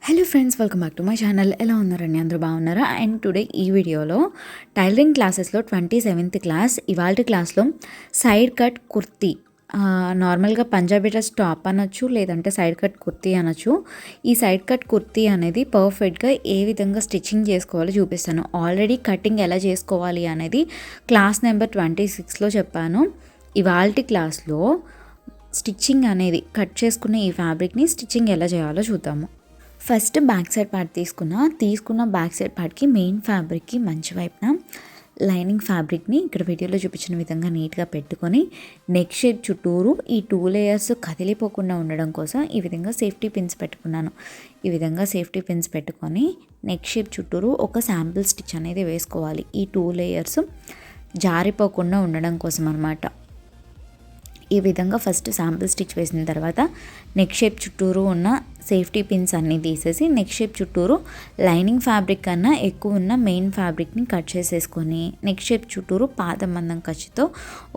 Hello friends, welcome back to my channel. ఎలా ఉన్నారండి? అందరూ బాగున్నారా? అండ్ టుడే ఈ వీడియోలో టైలరింగ్ క్లాసెస్లో 27th క్లాస్ ఇవాళ క్లాస్లో సైడ్ కట్ కుర్తీ, నార్మల్గా పంజాబీ డ్రెస్ టాప్ అనొచ్చు, లేదంటే సైడ్ కట్ కుర్తీ అనొచ్చు. ఈ సైడ్ కట్ కుర్తీ అనేది పర్ఫెక్ట్గా ఏ విధంగా స్టిచ్చింగ్ చేసుకోవాలో చూపిస్తాను. ఆల్రెడీ కటింగ్ ఎలా చేసుకోవాలి అనేది క్లాస్ నెంబర్ 26లో చెప్పాను. ఇవాళ క్లాస్లో స్టిచ్చింగ్ అనేది కట్ చేసుకున్న ఈ ఫ్యాబ్రిక్ని స్టిచ్చింగ్ ఎలా చేయాలో చూద్దాము. ఫస్ట్ బ్యాక్ సైడ్ పార్ట్ తీసుకున్న బ్యాక్ సైడ్ పార్ట్కి మెయిన్ ఫ్యాబ్రిక్కి మంచి వైపున లైనింగ్ ఫ్యాబ్రిక్ని ఇక్కడ వీడియోలో చూపించిన విధంగా నీట్గా పెట్టుకొని నెక్ షేప్ చుట్టూరు ఈ 2 లేయర్స్ కదిలిపోకుండా ఉండడం కోసం ఈ విధంగా సేఫ్టీ పిన్స్ పెట్టుకున్నాను. ఈ విధంగా సేఫ్టీ పిన్స్ పెట్టుకొని నెక్ షేప్ చుట్టూరు ఒక శాంపిల్ స్టిచ్ అనేది వేసుకోవాలి. ఈ 2 లేయర్స్ జారిపోకుండా ఉండడం కోసం అన్నమాట. ఈ విధంగా ఫస్ట్ శాంపిల్ స్టిచ్ వేసిన తర్వాత నెక్ షేప్ చుట్టూరు ఉన్న సేఫ్టీ పిన్స్ అన్నీ తీసేసి నెక్ షేప్ చుట్టూరు లైనింగ్ ఫ్యాబ్రిక్ కన్నా ఎక్కువ ఉన్న మెయిన్ ఫ్యాబ్రిక్ని కట్ చేసేసుకొని నెక్ షేప్ చుట్టూరు పాదం మందం ఖర్చుతో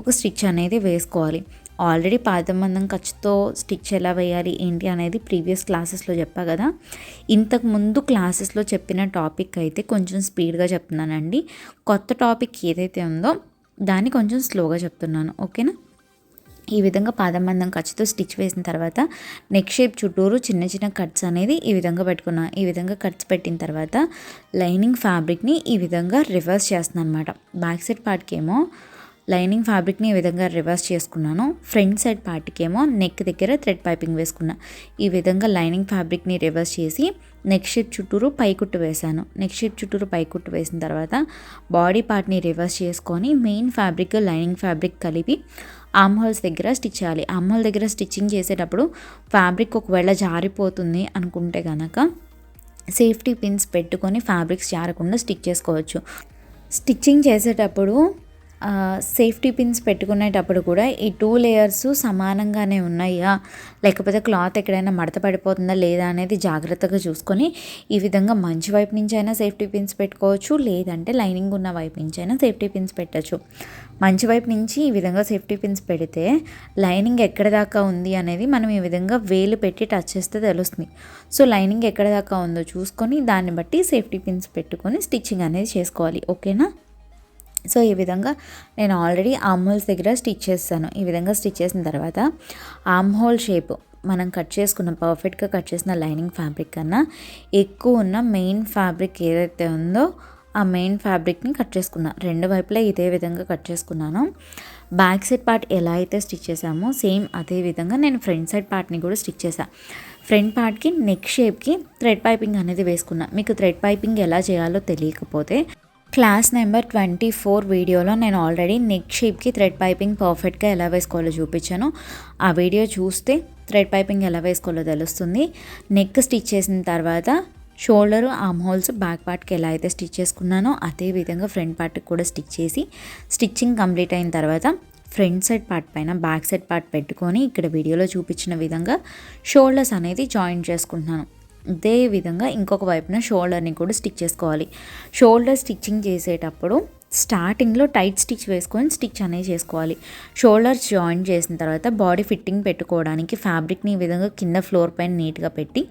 ఒక స్టిచ్ అనేది వేసుకోవాలి. ఆల్రెడీ పాదం మందం ఖర్చుతో స్టిచ్ ఎలా వేయాలి ఏంటి అనేది ప్రీవియస్ క్లాసెస్లో చెప్పా కదా. ఇంతకు ముందు క్లాసెస్లో చెప్పిన టాపిక్ అయితే కొంచెం స్పీడ్గా చెప్తున్నానండి. కొత్త టాపిక్ ఏదైతే ఉందో దాన్ని కొంచెం స్లోగా చెప్తున్నాను, ఓకేనా. ఈ విధంగా పాదం మందం ఖర్చుతో స్టిచ్ వేసిన తర్వాత నెక్ షేప్ చుట్టూరు చిన్న చిన్న కట్స్ అనేది ఈ విధంగా పెట్టుకున్నా. ఈ విధంగా కట్స్ పెట్టిన తర్వాత లైనింగ్ ఫ్యాబ్రిక్ని ఈ విధంగా రివర్స్ చేస్తున్నాను అనమాట. బ్యాక్ సైడ్ పార్ట్కి ఏమో లైనింగ్ ఫ్యాబ్రిక్ని ఈ విధంగా రివర్స్ చేసుకున్నాను. ఫ్రంట్ సైడ్ పార్ట్కి ఏమో నెక్ దగ్గర థ్రెడ్ పైపింగ్ వేసుకున్నా. ఈ విధంగా లైనింగ్ ఫ్యాబ్రిక్ని రివర్స్ చేసి నెక్ షేప్ చుట్టూరు పైకుట్టు వేసాను. నెక్ షేప్ చుట్టూరు పైకుట్టు వేసిన తర్వాత బాడీ పార్ట్ని రివర్స్ చేసుకొని మెయిన్ ఫ్యాబ్రిక్ లైనింగ్ ఫ్యాబ్రిక్ కలిపి ఆర్మ్ హోల్స్ దగ్గర స్టిచ్ చేయాలి. ఆర్మ్ హోల్ దగ్గర స్టిచ్చింగ్ చేసేటప్పుడు ఫ్యాబ్రిక్ ఒకవేళ జారిపోతుంది అనుకుంటే కనుక సేఫ్టీ పిన్స్ పెట్టుకొని ఫ్యాబ్రిక్స్ జారకుండా స్టిచ్ చేసుకోవచ్చు. స్టిచ్చింగ్ చేసేటప్పుడు సేఫ్టీ పిన్స్ పెట్టుకునేటప్పుడు కూడా ఈ 2 లేయర్స్ సమానంగానే ఉన్నాయా, లేకపోతే క్లాత్ ఎక్కడైనా మడత పడిపోతుందా లేదా అనేది జాగ్రత్తగా చూసుకొని ఈ విధంగా మంచి వైపు నుంచి అయినా సేఫ్టీ పిన్స్ పెట్టుకోవచ్చు, లేదంటే లైనింగ్ ఉన్న వైపు నుంచి అయినా సేఫ్టీ పిన్స్ పెట్టచ్చు. మంచి వైపు నుంచి ఈ విధంగా సేఫ్టీ పిన్స్ పెడితే లైనింగ్ ఎక్కడ దాకా ఉంది అనేది మనం ఈ విధంగా వేలు పెట్టి టచ్ చేస్తే తెలుస్తుంది. సో లైనింగ్ ఎక్కడ దాకా ఉందో చూసుకొని దాన్ని బట్టి సేఫ్టీ పిన్స్ పెట్టుకొని స్టిచ్చింగ్ అనేది చేసుకోవాలి, ఓకేనా. సో ఈ విధంగా నేను ఆల్రెడీ ఆర్మ్ హోల్స్ దగ్గర స్టిచ్ చేస్తాను. ఈ విధంగా స్టిచ్ చేసిన తర్వాత ఆర్మ్ హోల్ షేప్ మనం కట్ చేసుకున్న పర్ఫెక్ట్గా కట్ చేసిన లైనింగ్ ఫ్యాబ్రిక్ కన్నా ఎక్కువ ఉన్న మెయిన్ ఫ్యాబ్రిక్ ఏదైతే ఉందో ఆ మెయిన్ ఫ్యాబ్రిక్ని కట్ చేసుకున్నా. 2 వైపులా ఇదే విధంగా కట్ చేసుకున్నాను. బ్యాక్ సైడ్ పార్ట్ ఎలా అయితే స్టిచ్ చేసామో సేమ్ అదే విధంగా నేను ఫ్రంట్ సైడ్ పార్ట్ని కూడా స్టిచ్ చేశాను. ఫ్రంట్ పార్ట్కి నెక్ షేప్కి థ్రెడ్ పైపింగ్ అనేది వేసుకున్నా. మీకు థ్రెడ్ పైపింగ్ ఎలా చేయాలో తెలియకపోతే క్లాస్ నెంబర్ 24 వీడియోలో నేను ఆల్రెడీ నెక్ షేప్కి థ్రెడ్ పైపింగ్ పర్ఫెక్ట్గా ఎలా వేసుకోవాలో చూపించాను. ఆ వీడియో చూస్తే థ్రెడ్ పైపింగ్ ఎలా వేసుకోవాలో తెలుస్తుంది. నెక్ స్టిచ్ చేసిన తర్వాత షోల్డరు ఆర్మ్ హోల్స్ బ్యాక్ పార్ట్కి ఎలా అయితే స్టిచ్ చేసుకున్నానో అదే విధంగా ఫ్రంట్ పార్ట్కి కూడా స్టిచ్ చేసి స్టిచ్చింగ్ కంప్లీట్ అయిన తర్వాత ఫ్రంట్ సైడ్ పార్ట్ పైన బ్యాక్ సైడ్ పార్ట్ పెట్టుకొని ఇక్కడ వీడియోలో చూపించిన విధంగా షోల్డర్స్ అనేది జాయిన్ చేసుకుంటున్నాను. ఇదే విధంగా ఇంకొక వైపున షోల్డర్ని కూడా స్టిచ్ చేసుకోవాలి. షోల్డర్ స్టిచ్చింగ్ చేసేటప్పుడు స్టార్టింగ్లో టైట్ స్టిచ్ వేసుకొని స్టిచ్ అనేది చేసుకోవాలి. షోల్డర్స్ జాయిన్ చేసిన తర్వాత బాడీ ఫిట్టింగ్ పెట్టుకోవడానికి ఫ్యాబ్రిక్ని ఈ విధంగా కింద ఫ్లోర్ పైన నీట్గా పెట్టి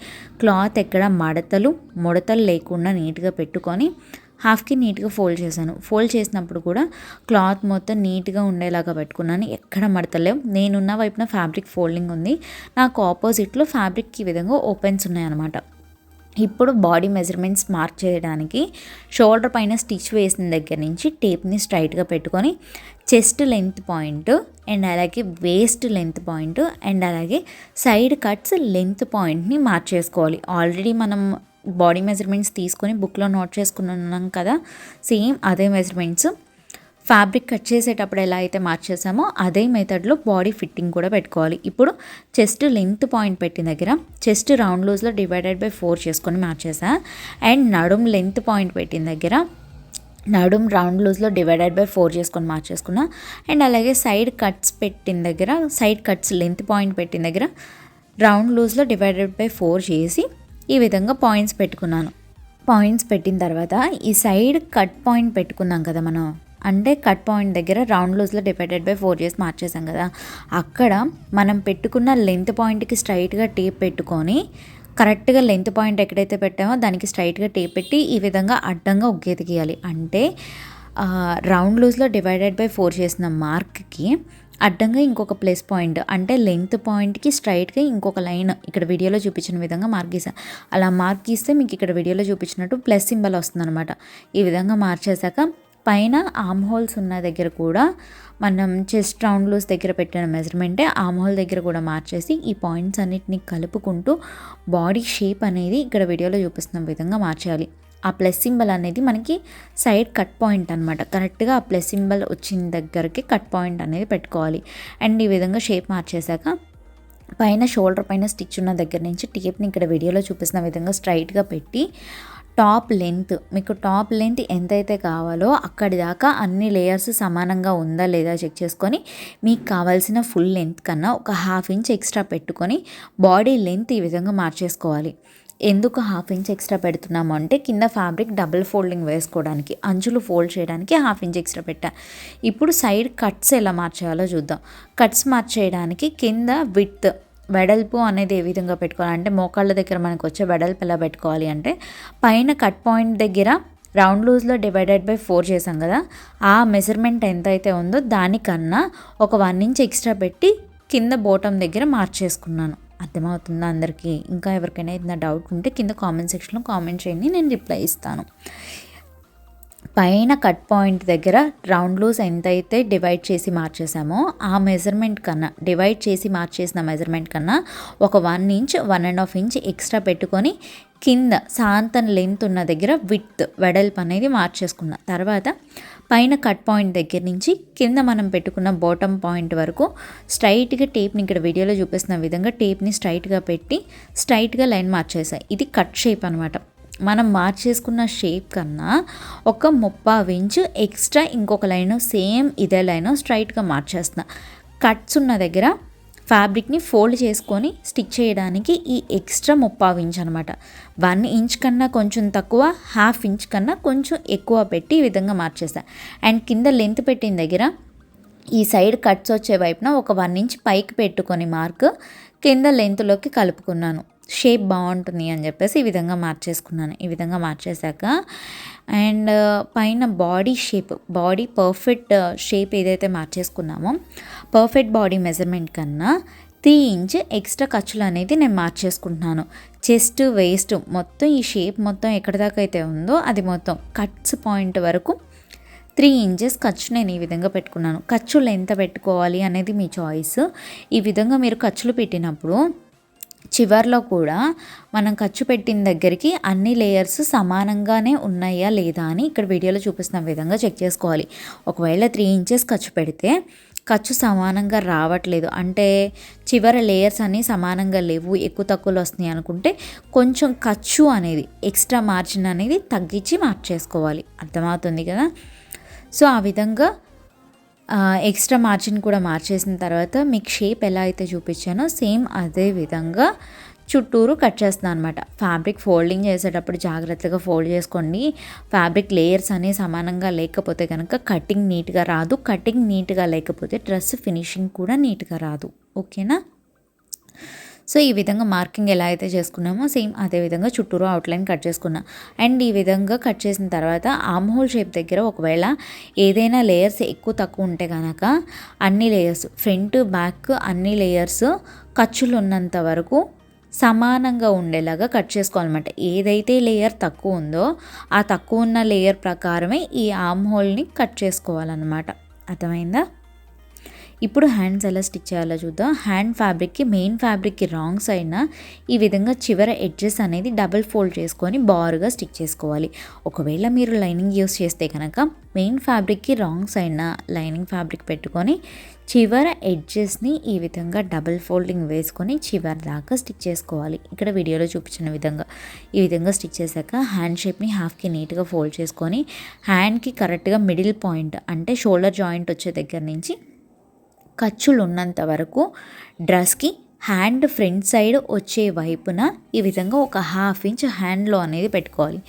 క్లాత్ ఎక్కడ ముడతలు లేకుండా నీట్గా పెట్టుకొని హాఫ్కి నీట్గా ఫోల్డ్ చేశాను. ఫోల్డ్ చేసినప్పుడు కూడా క్లాత్ మొత్తం నీట్గా ఉండేలాగా పెట్టుకున్నాను. ఎక్కడ మడతలేవు. నేనున్న వైపున ఫ్యాబ్రిక్ ఫోల్డింగ్ ఉంది, నాకు ఆపోజిట్లో ఫ్యాబ్రిక్కి ఈ విధంగా ఓపెన్స్ ఉన్నాయన్నమాట. ఇప్పుడు బాడీ మెజర్మెంట్స్ మార్క్ చేయడానికి షోల్డర్ పైన స్టిచ్ వేసిన దగ్గర నుంచి టేప్ని స్ట్రైట్గా పెట్టుకొని చెస్ట్ లెంత్ పాయింట్ అండ్ అలాగే వేస్ట్ లెంత్ పాయింట్ అండ్ అలాగే సైడ్ కట్స్ లెంత్ పాయింట్ని మార్క్ చేసుకోవాలి. ఆల్రెడీ మనం బాడీ మెజర్మెంట్స్ తీసుకొని బుక్లో నోట్ చేసుకున్నాం కదా, సేమ్ అదే మెజర్మెంట్స్ ఫ్యాబ్రిక్ కట్ చేసేటప్పుడు ఎలా అయితే మార్చేసామో అదే మెథడ్లో బాడీ ఫిట్టింగ్ కూడా పెట్టుకోవాలి. ఇప్పుడు చెస్ట్ లెంత్ పాయింట్ పెట్టిన దగ్గర చెస్ట్ రౌండ్ లూజ్లో డివైడెడ్ బై 4 చేసుకొని మార్చేసా. అండ్ నడుం లెంత్ పాయింట్ పెట్టిన దగ్గర నడుం రౌండ్ లూజ్లో డివైడెడ్ బై 4 చేసుకొని మార్చేసుకున్నా. అండ్ అలాగే సైడ్ కట్స్ పెట్టిన దగ్గర సైడ్ కట్స్ లెంత్ పాయింట్ పెట్టిన దగ్గర రౌండ్ లూజ్లో డివైడెడ్ బై 4 చేసి ఈ విధంగా పాయింట్స్ పెట్టుకున్నాను. పాయింట్స్ పెట్టిన తర్వాత ఈ సైడ్ కట్ పాయింట్ పెట్టుకున్నాం కదా మనం, అంటే కట్ పాయింట్ దగ్గర రౌండ్ లూజ్లో డివైడెడ్ బై 4 చేసి మార్చేసాం కదా, అక్కడ మనం పెట్టుకున్న లెంత్ పాయింట్కి స్ట్రైట్గా టేప్ పెట్టుకొని కరెక్ట్గా లెంత్ పాయింట్ ఎక్కడైతే పెట్టామో దానికి స్ట్రైట్గా టేప్ పెట్టి ఈ విధంగా అడ్డంగా ఒగ్గేది గీయాలి. అంటే రౌండ్ లూజ్లో డివైడెడ్ బై 4 చేసిన మార్క్కి అడ్డంగా ఇంకొక ప్లస్ పాయింట్, అంటే లెంత్ పాయింట్కి స్ట్రైట్గా ఇంకొక లైన్ ఇక్కడ వీడియోలో చూపించిన విధంగా మార్క్ గీసాను. అలా మార్క్ గీస్తే మీకు ఇక్కడ వీడియోలో చూపించినట్టు ప్లస్ సింబల్ వస్తుందన్నమాట. ఈ విధంగా మార్చేశాక పైన ఆమ్ హోల్స్ ఉన్న దగ్గర కూడా మనం చెస్ట్ రౌండ్ లూజ్ దగ్గర పెట్టిన మెజర్మెంటే ఆమ్ హోల్ దగ్గర కూడా మార్చేసి ఈ పాయింట్స్ అన్నిటిని కలుపుకుంటూ బాడీ షేప్ అనేది ఇక్కడ వీడియోలో చూపిస్తున్న విధంగా మార్చేయాలి. ఆ ప్లస్ సింబల్ అనేది మనకి సైడ్ కట్ పాయింట్ అనమాట. కరెక్ట్గా ఆ ప్లస్ సింబల్ వచ్చిన దగ్గరికి కట్ పాయింట్ అనేది పెట్టుకోవాలి. అండ్ ఈ విధంగా షేప్ మార్చేశాక పైన షోల్డర్ పైన స్టిచ్ ఉన్న దగ్గర నుంచి టేప్ని ఇక్కడ వీడియోలో చూపిస్తున్న విధంగా స్ట్రైట్గా పెట్టి టాప్ లెంత్, మీకు టాప్ లెంత్ ఎంతైతే కావాలో అక్కడి దాకా అన్ని లేయర్స్ సమానంగా ఉందా లేదా చెక్ చేసుకొని మీకు కావాల్సిన ఫుల్ లెంత్ కన్నా ఒక 1/2 ఇంచ్ ఎక్స్ట్రా పెట్టుకొని బాడీ లెంత్ ఈ విధంగా మార్చేసుకోవాలి. ఎందుకు 1/2 ఇంచ్ ఎక్స్ట్రా పెడుతున్నాము అంటే కింద ఫ్యాబ్రిక్ డబుల్ ఫోల్డింగ్ వేసుకోవడానికి, అంచులు ఫోల్డ్ చేయడానికి 1/2 ఇంచ్ ఎక్స్ట్రా పెట్టా. ఇప్పుడు సైడ్ కట్స్ ఎలా మార్చేయాలో చూద్దాం. కట్స్ మార్చేయడానికి కింద విడ్త్ వెడల్పు అనేది ఏ విధంగా పెట్టుకోవాలి అంటే మోకాళ్ళ దగ్గర మనకు వచ్చే వెడల్పు ఎలా పెట్టుకోవాలి అంటే పైన కట్ పాయింట్ దగ్గర రౌండ్ లూజ్లో డివైడెడ్ బై 4 చేసాం కదా, ఆ మెజర్మెంట్ ఎంత అయితే ఉందో దానికన్నా ఒక 1 ఇంచ్ ఎక్స్ట్రా పెట్టి కింద బోటం దగ్గర మార్చేసుకున్నాను. అర్థమవుతుందా అందరికీ? ఇంకా ఎవరికైనా ఏదైనా డౌట్ ఉంటే కింద కామెంట్ సెక్షన్లో కామెంట్ చేయండి, నేను రిప్లై ఇస్తాను. పైన కట్ పాయింట్ దగ్గర రౌండ్ లూజ్ ఎంతైతే డివైడ్ చేసి మార్చేసామో ఆ మెజర్మెంట్ కన్నా, డివైడ్ చేసి మార్చేసిన మెజర్మెంట్ కన్నా ఒక 1 ఇంచ్ 1.5 ఇంచ్ ఎక్స్ట్రా పెట్టుకొని కింద సాంతన్ లెంత్ ఉన్న దగ్గర విడ్త్ వెడల్పు అనేది మార్చేసుకున్న తర్వాత పైన కట్ పాయింట్ దగ్గర నుంచి కింద మనం పెట్టుకున్న బాటమ్ పాయింట్ వరకు స్ట్రైట్గా టేప్ని ఇక్కడ వీడియోలో చూపిస్తున్న విధంగా టేప్ని స్ట్రైట్గా పెట్టి స్ట్రైట్గా లైన్ మార్చేసాయి. ఇది కట్ షేప్ అనమాట. మనం మార్చేసుకున్న షేప్ కన్నా ఒక 3/4 ఇంచు ఎక్స్ట్రా ఇంకొక లైను సేమ్ ఇదే లైను స్ట్రైట్గా మార్చేస్తున్నా. కట్స్ ఉన్న దగ్గర ఫ్యాబ్రిక్ని ఫోల్డ్ చేసుకొని స్టిచ్ చేయడానికి ఈ ఎక్స్ట్రా 3/4 ఇంచ్ అనమాట. 1 ఇంచ్ కన్నా కొంచెం తక్కువ, 1/2 ఇంచ్ కన్నా కొంచెం ఎక్కువ పెట్టి ఈ విధంగా మార్చేస్తాను. అండ్ కింద లెంత్ పెట్టిన దగ్గర ఈ సైడ్ కట్స్ వచ్చే వైపున ఒక 1 ఇంచ్ పైకి పెట్టుకొని మార్క్ కింద లెంత్లోకి కలుపుకున్నాను. షేప్ బాగుంటుంది అని చెప్పేసి ఈ విధంగా మార్చేసుకున్నాను. ఈ విధంగా మార్చేశాక అండ్ పైన body shape, body perfect shape ఏదైతే మార్చేసుకున్నామో పర్ఫెక్ట్ బాడీ మెజర్మెంట్ కన్నా 3 ఇంచ్ ఎక్స్ట్రా ఖర్చులు అనేది నేను మార్చేసుకుంటున్నాను. చెస్ట్ వేస్ట్ మొత్తం ఈ షేప్ మొత్తం ఎక్కడి దాకా అయితే ఉందో అది మొత్తం కట్స్ పాయింట్ వరకు 3 ఇంచెస్ ఖర్చు నేను ఈ విధంగా పెట్టుకున్నాను. ఖర్చులు ఎంత పెట్టుకోవాలి అనేది మీ చాయిస్. ఈ విధంగా మీరు ఖర్చులు పెట్టినప్పుడు చివర్లో కూడా మనం ఖర్చు పెట్టిన దగ్గరికి అన్ని లేయర్స్ సమానంగానే ఉన్నాయా లేదా అని ఇక్కడ వీడియోలో చూపిస్తున్న విధంగా చెక్ చేసుకోవాలి. ఒకవేళ 3 ఇంచెస్ ఖర్చు పెడితే ఖర్చు సమానంగా రావట్లేదు అంటే చివరి లేయర్స్ అన్నీ సమానంగా లేవు, ఎక్కువ తక్కువలు వస్తున్నాయి అనుకుంటే కొంచెం ఖర్చు అనేది ఎక్స్ట్రా మార్జిన్ అనేది తగ్గించి మార్చేసుకోవాలి. అర్థమవుతుంది కదా? సో ఆ విధంగా ఎక్స్ట్రా మార్జిన్ కూడా మార్చేసిన తర్వాత మీకు షేప్ ఎలా అయితే చూపించానో సేమ్ అదే విధంగా చుట్టూరు కట్ చేస్తున్నాను అనమాట. ఫ్యాబ్రిక్ ఫోల్డింగ్ చేసేటప్పుడు జాగ్రత్తగా ఫోల్డ్ చేసుకోండి. ఫ్యాబ్రిక్ లేయర్స్ అనేవి సమానంగా లేకపోతే కనుక కటింగ్ నీట్గా రాదు. కటింగ్ నీట్గా లేకపోతే డ్రెస్ ఫినిషింగ్ కూడా నీట్గా రాదు. ఓకేనా? సో ఈ విధంగా మార్కింగ్ ఎలా అయితే చేసుకున్నామో సేమ్ అదే విధంగా చుట్టూరు అవుట్లైన్ కట్ చేసుకున్నా. అండ్ ఈ విధంగా కట్ చేసిన తర్వాత ఆర్మ్ హోల్ షేప్ దగ్గర ఒకవేళ ఏదైనా లేయర్స్ ఎక్కువ తక్కువ ఉంటే కనుక అన్ని లేయర్స్ ఫ్రంట్ బ్యాక్ అన్ని లేయర్స్ ఖర్చులు ఉన్నంత వరకు సమానంగా ఉండేలాగా కట్ చేసుకోవాలన్నమాట. ఏదైతే లేయర్ తక్కువ ఉందో ఆ తక్కువ ఉన్న లేయర్ ప్రకారమే ఈ ఆర్మ్ హోల్ని కట్ చేసుకోవాలన్నమాట. అర్థమైందా? ఇప్పుడు హ్యాండ్స్ ఎలా స్టిచ్ చేయాలో చూద్దాం. హ్యాండ్ ఫ్యాబ్రిక్కి మెయిన్ ఫ్యాబ్రిక్కి రాంగ్ సైడ్న ఈ విధంగా చివర ఎడ్జెస్ అనేది డబుల్ ఫోల్డ్ చేసుకొని బారుగా స్టిచ్ చేసుకోవాలి. ఒకవేళ మీరు లైనింగ్ యూస్ చేస్తే కనుక మెయిన్ ఫ్యాబ్రిక్కి రాంగ్ సైడ్న లైనింగ్ ఫ్యాబ్రిక్ పెట్టుకొని చివర ఎడ్జెస్ని ఈ విధంగా డబుల్ ఫోల్డింగ్ వేసుకొని చివరి దాకా స్టిచ్ చేసుకోవాలి. ఇక్కడ వీడియోలో చూపించిన విధంగా ఈ విధంగా స్టిచ్ చేశాక హ్యాండ్ షేప్ని హాఫ్కి నీట్గా ఫోల్డ్ చేసుకొని హ్యాండ్కి కరెక్ట్గా మిడిల్ పాయింట్ అంటే షోల్డర్ జాయింట్ వచ్చే దగ్గర నుంచి ఖర్చులు ఉన్నంత వరకు డ్రెస్కి హ్యాండ్ ఫ్రంట్ సైడ్ వచ్చే వైపున ఈ విధంగా ఒక 1/2 ఇంచ్ హ్యాండ్లో అనేది పెట్టుకోవాలి.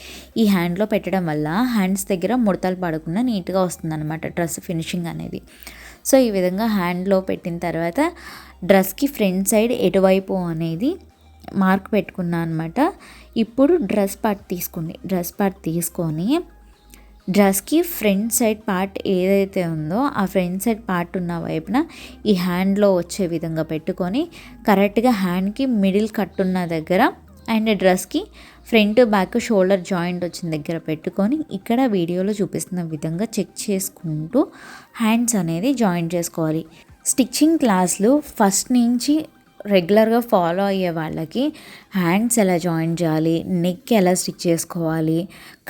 ఈ హ్యాండ్లో పెట్టడం వల్ల హ్యాండ్స్ దగ్గర ముడతలు పడకుండా నీట్గా వస్తుందన్నమాట డ్రెస్ ఫినిషింగ్ అనేది. సో ఈ విధంగా హ్యాండ్లో పెట్టిన తర్వాత డ్రెస్కి ఫ్రంట్ సైడ్ ఎటువైపు అనేది మార్క్ పెట్టుకున్నాను అనమాట. ఇప్పుడు డ్రెస్ పార్ట్ తీసుకొని డ్రెస్కి ఫ్రంట్ సైడ్ పార్ట్ ఏదైతే ఉందో ఆ ఫ్రంట్ సైడ్ పార్ట్ ఉన్న వైపున ఈ హ్యాండ్లో వచ్చే విధంగా పెట్టుకొని కరెక్ట్గా హ్యాండ్కి మిడిల్ కట్ ఉన్న దగ్గర అండ్ డ్రెస్కి ఫ్రంట్ బ్యాక్ షోల్డర్ జాయింట్ వచ్చిన దగ్గర పెట్టుకొని ఇక్కడ వీడియోలో చూపిస్తున్న విధంగా చెక్ చేసుకుంటూ హ్యాండ్స్ అనేది జాయింట్ చేసుకోవాలి. స్టిచ్చింగ్ క్లాస్లు ఫస్ట్ నుంచి రెగ్యులర్గా ఫాలో అయ్యే వాళ్ళకి హ్యాండ్స్ ఎలా జాయిన్ చేయాలి, నెక్ ఎలా స్టిచ్ చేసుకోవాలి,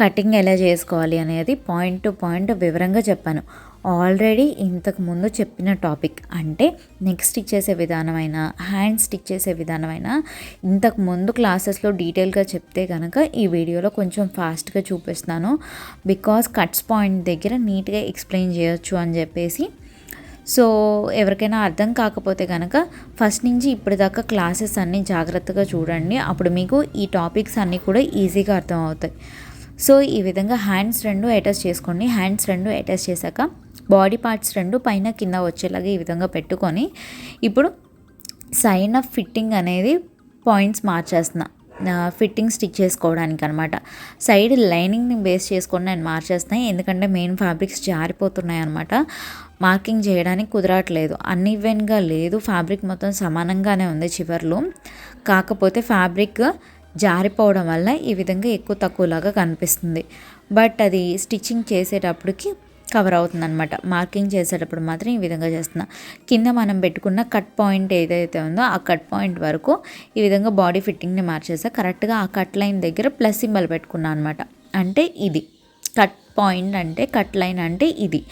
కటింగ్ ఎలా చేసుకోవాలి అనేది పాయింట్ టు పాయింట్ వివరంగా చెప్పాను. ఆల్రెడీ ఇంతకు ముందు చెప్పిన టాపిక్ అంటే నెక్ స్టిచ్ చేసే విధానమైన, హ్యాండ్ స్టిచ్ చేసే విధానమైన ఇంతకు ముందు క్లాసెస్లో డీటెయిల్గా చెప్తే కనుక ఈ వీడియోలో కొంచెం ఫాస్ట్గా చూపిస్తున్నాను. బికాస్ కట్స్ పాయింట్ దగ్గర నీట్గా ఎక్స్ప్లెయిన్ చేయొచ్చు అని చెప్పేసి. సో ఎవరికైనా అర్థం కాకపోతే కనుక ఫస్ట్ నుంచి ఇప్పటిదాకా క్లాసెస్ అన్నీ జాగ్రత్తగా చూడండి. అప్పుడు మీకు ఈ టాపిక్స్ అన్నీ కూడా ఈజీగా అర్థం అవుతాయి. సో ఈ విధంగా హ్యాండ్స్ 2 అటాచ్ చేసుకోండి. హ్యాండ్స్ 2 అటాచ్ చేశాక బాడీ పార్ట్స్ 2 పైన కింద వచ్చేలాగా ఈ విధంగా పెట్టుకొని ఇప్పుడు సైన్ ఆఫ్ ఫిట్టింగ్ అనేది పాయింట్స్ మార్చేస్తున్నా, ఫిట్టింగ్ స్టిచ్ చేసుకోవడానికి అనమాట. సైడ్ లైనింగ్ని బేస్ చేసుకొని నేను మార్చేస్తాను, ఎందుకంటే మెయిన్ ఫ్యాబ్రిక్స్ జారిపోతున్నాయి అనమాట. మార్కింగ్ చేయడానికి కుదరట్లేదు, అన్ఈవెన్గా లేదు, ఫ్యాబ్రిక్ మొత్తం సమానంగానే ఉంది చివర్లో. కాకపోతే ఫ్యాబ్రిక్ జారిపోవడం వల్ల ఈ విధంగా ఎక్కువ తక్కువలాగా కనిపిస్తుంది. బట్ అది స్టిచ్చింగ్ చేసేటప్పటికి కవర్ అవుతుంది అనమాట. మార్కింగ్ చేసేటప్పుడు మాత్రం ఈ విధంగా చేస్తున్నా. కింద మనం పెట్టుకున్న కట్ పాయింట్ ఏదైతే ఉందో ఆ కట్ పాయింట్ వరకు ఈ విధంగా బాడీ ఫిట్టింగ్ని మార్చేసా. కరెక్ట్గా ఆ కట్ లైన్ దగ్గర ప్లస్ సింబల్ పెట్టుకున్నాను అనమాట. అంటే ఇది కట్ పాయింట్, అంటే కట్ లైన్ అంటే ఇది.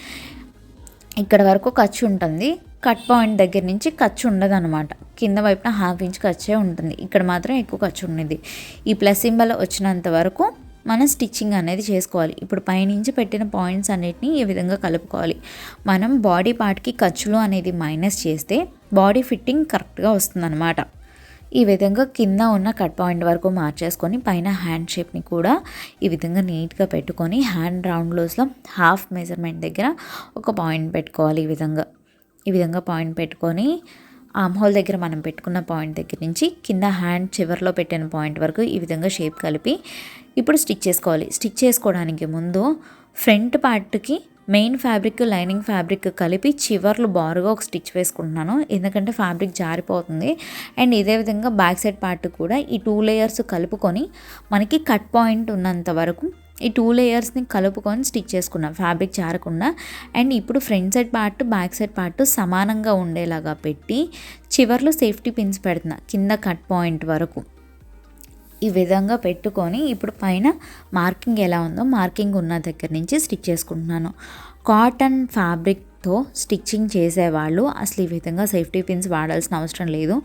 ఇక్కడ వరకు ఖర్చు ఉంటుంది, కట్ పాయింట్ దగ్గర నుంచి ఖర్చు ఉండదు అనమాట. కింద వైపున 1/2 ఇంచ్ ఖర్చే ఉంటుంది, ఇక్కడ మాత్రం ఎక్కువ ఖర్చు ఉన్నది. ఈ ప్లస్ సింబల్ వచ్చినంత వరకు మనం స్టిచ్చింగ్ అనేది చేసుకోవాలి. ఇప్పుడు పైనుంచి పెట్టిన పాయింట్స్ అన్నిటిని ఈ విధంగా కలుపుకోవాలి. మనం బాడీ పార్ట్కి ఖర్చులు అనేది మైనస్ చేస్తే బాడీ ఫిట్టింగ్ కరెక్ట్గా వస్తుందన్నమాట. ఈ విధంగా కింద ఉన్న కట్ పాయింట్ వరకు మార్చేసుకొని పైన హ్యాండ్ షేప్ని కూడా ఈ విధంగా నీట్గా పెట్టుకొని హ్యాండ్ రౌండ్ లూజ్లో 1/2 మెజర్మెంట్ దగ్గర ఒక పాయింట్ పెట్టుకోవాలి. ఈ విధంగా పాయింట్ పెట్టుకొని ఆర్మ్ హోల్ దగ్గర మనం పెట్టుకున్న పాయింట్ దగ్గర నుంచి కింద హ్యాండ్ చివర్లో పెట్టిన పాయింట్ వరకు ఈ విధంగా షేప్ కలిపి ఇప్పుడు స్టిచ్ చేసుకోవాలి. స్టిచ్ చేసుకోవడానికి ముందు ఫ్రంట్ పార్ట్కి మెయిన్ ఫ్యాబ్రిక్, లైనింగ్ ఫ్యాబ్రిక్ కలిపి చివర్లు బారుగా ఒక స్టిచ్ వేసుకుంటున్నాను, ఎందుకంటే ఫ్యాబ్రిక్ జారిపోతుంది. అండ్ ఇదే విధంగా బ్యాక్ సైడ్ పార్ట్ కూడా ఈ 2 లేయర్స్ కలుపుకొని మనకి కట్ పాయింట్ ఉన్నంత వరకు ఈ 2 లేయర్స్ని కలుపుకొని స్టిచ్ చేసుకున్నాం ఫ్యాబ్రిక్ జారకుండా. అండ్ ఇప్పుడు front side part, back side part సమానంగా ఉండేలాగా పెట్టి చివర్లో సేఫ్టీ పిన్స్ పెడుతున్నా కింద కట్ పాయింట్ వరకు. ఈ విధంగా పెట్టుకొని ఇప్పుడు పైన మార్కింగ్ ఎలా ఉందో మార్కింగ్ ఉన్న దగ్గర నుంచి స్టిచ్ చేసుకుంటున్నాను. కాటన్ ఫ్యాబ్రిక్తో స్టిచ్చింగ్ చేసేవాళ్ళు అసలు ఈ విధంగా సేఫ్టీ పిన్స్ వాడాల్సిన అవసరం లేదు.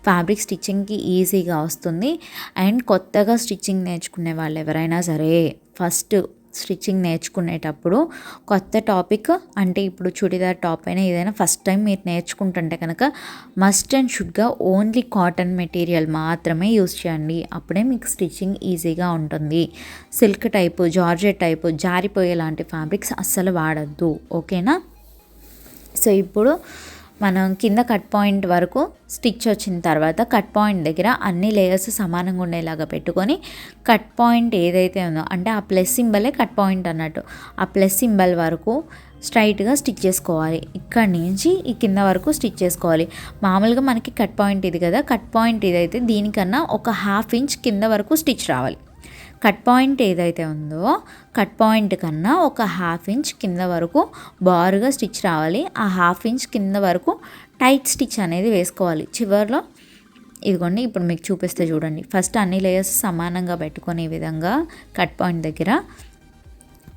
ఫ్యాబ్రిక్ స్టిచ్చింగ్కి ఈజీగా వస్తుంది. అండ్ కొత్తగా స్టిచ్చింగ్ నేర్చుకునే వాళ్ళు ఎవరైనా సరే ఫస్ట్ స్టిచ్చింగ్ నేర్చుకునేటప్పుడు కొత్త టాపిక్ అంటే ఇప్పుడు చుడిదార్ టాప్ అయినా ఏదైనా ఫస్ట్ టైం మీరు నేర్చుకుంటుంటే కనుక మస్ట్ అండ్ షుడ్గా ఓన్లీ కాటన్ మెటీరియల్ మాత్రమే యూస్ చేయండి. అప్పుడే మీకు స్టిచ్చింగ్ ఈజీగా ఉంటుంది. సిల్క్ టైపు, జార్జెట్ టైపు జారిపోయేలాంటి ఫ్యాబ్రిక్స్ అస్సలు వాడద్దు, ఓకేనా? సో ఇప్పుడు మనం కింద కట్ పాయింట్ వరకు స్టిచ్ వచ్చిన తర్వాత కట్ పాయింట్ దగ్గర అన్ని లేయర్స్ సమానంగా ఉండేలాగా పెట్టుకొని కట్ పాయింట్ ఏదైతే ఉందో అంటే ఆ ప్లస్ సింబలే కట్ పాయింట్ అన్నట్టు, ఆ ప్లస్ సింబల్ వరకు స్ట్రైట్గా స్టిచ్ చేసుకోవాలి. ఇక్కడి నుంచి ఈ కింద వరకు స్టిచ్ చేసుకోవాలి. మామూలుగా మనకి కట్ పాయింట్ ఇది కదా, కట్ పాయింట్ ఇదైతే దీనికన్నా ఒక 1/2 ఇంచ్ కింద వరకు స్టిచ్ రావాలి. కట్ పాయింట్ ఏదైతే ఉందో కట్ పాయింట్ కన్నా ఒక 1/2 ఇంచ్ కింద వరకు బారుగా స్టిచ్ రావాలి. ఆ 1/2 ఇంచ్ కింద వరకు టైట్ స్టిచ్ అనేది వేసుకోవాలి చివర్లో. ఇదిగోండి ఇప్పుడు మీకు చూపిస్తే చూడండి. ఫస్ట్ అన్ని లేయర్స్ సమానంగా పెట్టుకొని ఈ విధంగా కట్ పాయింట్ దగ్గర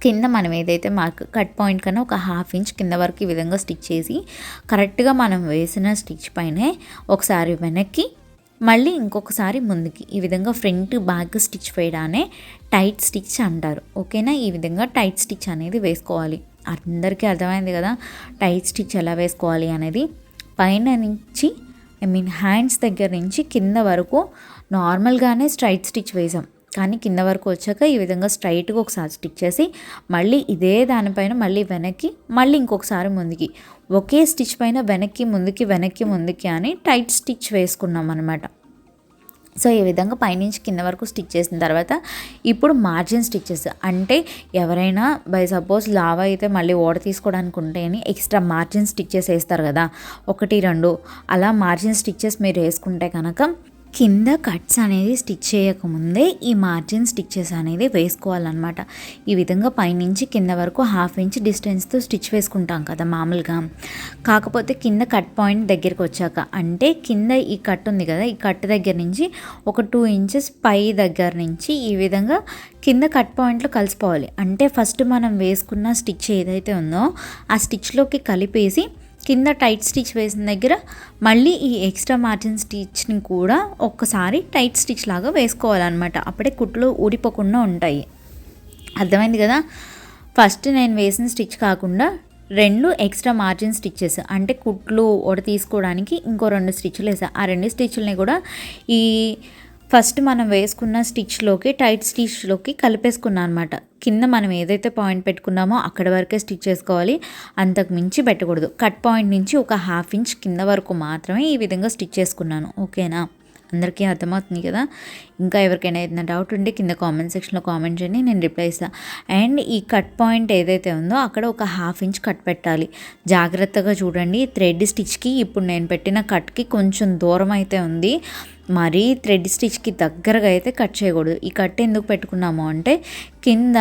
కింద మనం ఏదైతే మార్క్ కట్ పాయింట్ కన్నా ఒక 1/2 ఇంచ్ కింద వరకు ఈ విధంగా స్టిచ్ చేసి కరెక్ట్గా మనం వేసిన స్టిచ్ పైనే ఒకసారి వెనక్కి మళ్ళీ ఇంకొకసారి ముందుకి ఈ విధంగా ఫ్రంట్ బ్యాక్ స్టిచ్ వేయడానే టైట్ స్టిచ్ అంటారు, ఓకేనా? ఈ విధంగా టైట్ స్టిచ్ అనేది వేసుకోవాలి. అందరికీ అర్థమైంది కదా టైట్ స్టిచ్ ఎలా వేసుకోవాలి అనేది. పైన నుంచి హ్యాండ్స్ దగ్గర నుంచి కింద వరకు నార్మల్గానే స్ట్రైట్ స్టిచ్ వేసాం, కానీ కింద వరకు వచ్చాక ఈ విధంగా స్ట్రైట్గా ఒకసారి స్టిచ్ చేసి మళ్ళీ ఇదే దానిపైన మళ్ళీ వెనక్కి మళ్ళీ ఇంకొకసారి ముందుకి ఒకే స్టిచ్ పైన వెనక్కి ముందుకి అని టైట్ స్టిచ్ వేసుకున్నాం అనమాట. సో ఈ విధంగా పైనుంచి కింద వరకు స్టిచ్ చేసిన తర్వాత ఇప్పుడు మార్జిన్ స్టిచ్చెస్ అంటే ఎవరైనా బై సపోజ్ లావా అయితే మళ్ళీ ఓడ తీసుకోవడానికి ఉంటేని ఎక్స్ట్రా మార్జిన్ స్టిచ్చెస్ వేస్తారు కదా, 1 2 అలా మార్జిన్ స్టిచ్చెస్ మీరు వేసుకుంటే కనుక కింద కట్స్ అనేది స్టిచ్ చేయకముందే ఈ మార్జిన్ స్టిచ్చెస్ అనేది వేసుకోవాలన్నమాట. ఈ విధంగా పైనుంచి కింద వరకు 1/2 ఇంచ్ డిస్టెన్స్తో స్టిచ్ వేసుకుంటాం కదా మామూలుగా. కాకపోతే కింద కట్ పాయింట్ దగ్గరికి వచ్చాక అంటే కింద ఈ కట్ ఉంది కదా, ఈ కట్ దగ్గర నుంచి ఒక 2 ఇంచెస్ పై దగ్గర నుంచి ఈ విధంగా కింద కట్ పాయింట్లో కలిసిపోవాలి. అంటే ఫస్ట్ మనం వేసుకున్న స్టిచ్ ఏదైతే ఉందో ఆ స్టిచ్లోకి కలిపేసి కింద టైట్ స్టిచ్ వేసిన దగ్గర మళ్ళీ ఈ ఎక్స్ట్రా మార్జిన్ స్టిచ్ని కూడా ఒక్కసారి టైట్ స్టిచ్ లాగా వేసుకోవాలన్నమాట. అప్పుడే కుట్లు ఊడిపోకుండా ఉంటాయి. అర్థమైంది కదా. ఫస్ట్ నేను వేసిన స్టిచ్ కాకుండా 2 ఎక్స్ట్రా మార్జిన్ స్టిచ్చెస్ అంటే కుట్లు ఒడ తీసుకోవడానికి ఇంకో 2 స్టిచ్లు వేసా. ఆ 2 స్టిచ్లని కూడా ఈ ఫస్ట్ మనం వేసుకున్న స్టిచ్లోకి టైట్ స్టిచ్లోకి కలిపేసుకున్నాను అనమాట. కింద మనం ఏదైతే పాయింట్ పెట్టుకున్నామో అక్కడ వరకే స్టిచ్ చేసుకోవాలి, అంతకు మించి పెట్టకూడదు. కట్ పాయింట్ నుంచి ఒక 1/2 ఇంచ్ కింద వరకు మాత్రమే ఈ విధంగా స్టిచ్ చేసుకున్నాను. ఓకేనా, అందరికీ అర్థమవుతుంది కదా. ఇంకా ఎవరికైనా ఏదైనా డౌట్ ఉంటే కింద కామెంట్ సెక్షన్లో కామెంట్ చేయండి, నేను రిప్లై ఇస్తాను. అండ్ ఈ కట్ పాయింట్ ఏదైతే ఉందో అక్కడ ఒక 1/2 ఇంచ్ కట్ పెట్టాలి. జాగ్రత్తగా చూడండి. థ్రెడ్ స్టిచ్కి ఇప్పుడు నేను పెట్టిన కట్కి కొంచెం దూరం అయితే ఉంది, మరీ థ్రెడ్ స్టిచ్కి దగ్గరగా అయితే కట్ చేయకూడదు. ఈ కట్ ఎందుకు పెట్టుకున్నాము అంటే కింద